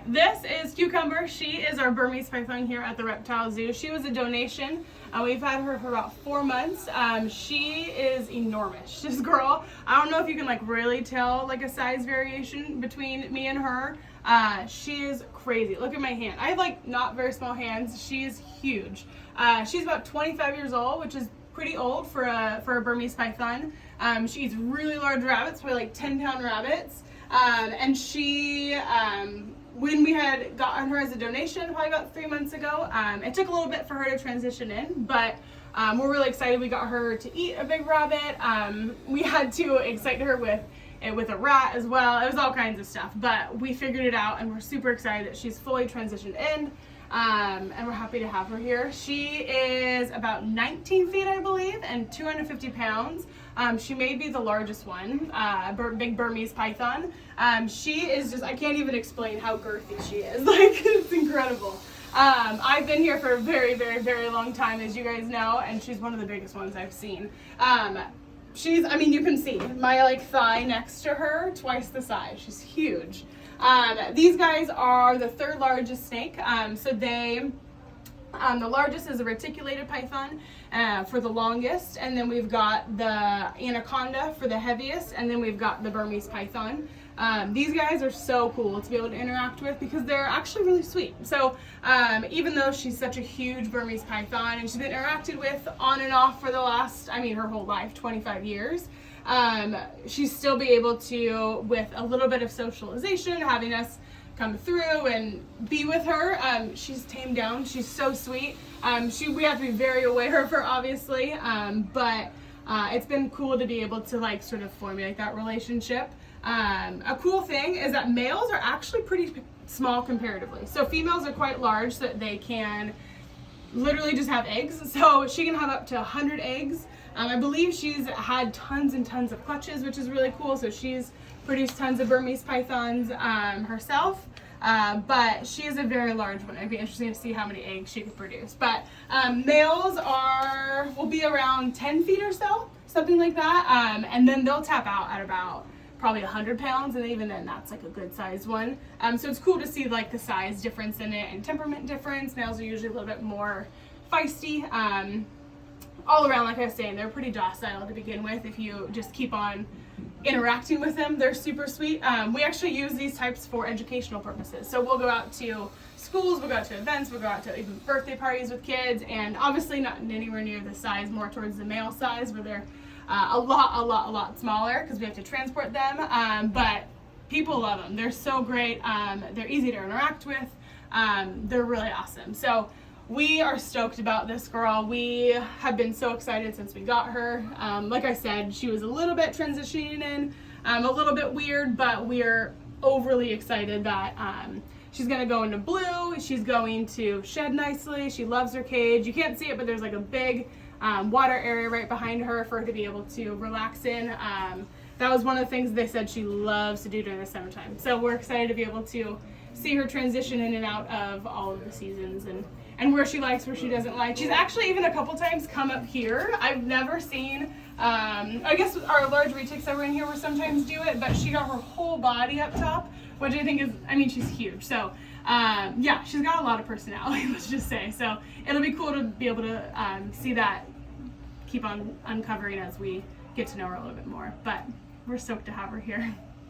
This is Cucumber. She is our Burmese python here at the Reptile Zoo. She was a donation. We've had her for about 4 months. She is enormous. This girl, I don't know if you can like really tell like a size variation between me and her. She is crazy. Look at my hand. I have like not very small hands. She is huge. She's about 25 years old, which is pretty old for a Burmese python. She eats really large rabbits, probably like 10-pound rabbits. And she, when we had gotten her as a donation probably about 3 months ago, it took a little bit for her to transition in, but we're really excited. We got her to eat a big rabbit. We had to excite her with a rat as well. It was all kinds of stuff, but we figured it out and we're super excited that she's fully transitioned in. And we're happy to have her here. She is about 19 feet, I believe, and 250 pounds. She may be the largest one, big Burmese python. She is just, I can't even explain how girthy she is. Like, it's incredible. I've been here for a very, very, very long time, as you guys know, and she's one of the biggest ones I've seen. She's, I mean, you can see my like thigh next to her, twice the size. She's huge. These guys are the third largest snake. So they, the largest is a reticulated python for the longest, and then we've got the anaconda for the heaviest, and then we've got the Burmese python. These guys are so cool to be able to interact with because they're actually really sweet. So even though she's such a huge Burmese python and she's been interacted with on and off for the last, I mean her whole life, 25 years, she's still be able to, with a little bit of socialization, having us come through and be with her. She's tamed down. She's so sweet. We have to be very aware of her, obviously, but it's been cool to be able to like sort of formulate that relationship. A cool thing is that males are actually pretty small comparatively. So females are quite large, so that they can literally just have eggs. So she can have up to 100 eggs. I believe she's had tons and tons of clutches, which is really cool. So she's produced tons of Burmese pythons herself. But she is a very large one. It'd be interesting to see how many eggs she could produce. But males will be around 10 feet or so, something like that. And then they'll tap out at about probably 100 pounds, and even then that's like a good sized one. So it's cool to see like the size difference in it and temperament difference. Males are usually a little bit more feisty. All around, like I was saying, they're pretty docile to begin with. If you just keep on interacting with them, they're super sweet. We actually use these types for educational purposes. So we'll go out to schools, we'll go out to events, we'll go out to even birthday parties with kids, and obviously not anywhere near the size, more towards the male size where they're a lot smaller because we have to transport them. But people love them. They're so great. They're easy to interact with. They're really awesome. So we are stoked about this girl. We have been so excited since we got her. Like I said, she was a little bit transitioning in, a little bit weird, but we're overly excited that she's gonna go into blue. She's going to shed nicely. She loves her cage. You can't see it, but there's like a big water area right behind her for her to be able to relax in. That was one of the things they said she loves to do during the summertime. So we're excited to be able to see her transition in and out of all of the seasons and where she likes, where she doesn't like. She's actually even a couple times come up here. I've never seen, I guess our large retics that were in here will sometimes do it, but she got her whole body up top, which I think is, I mean, she's huge. So yeah, she's got a lot of personality, let's just say. So it'll be cool to be able to see that keep on uncovering as we get to know her a little bit more. But we're stoked to have her here.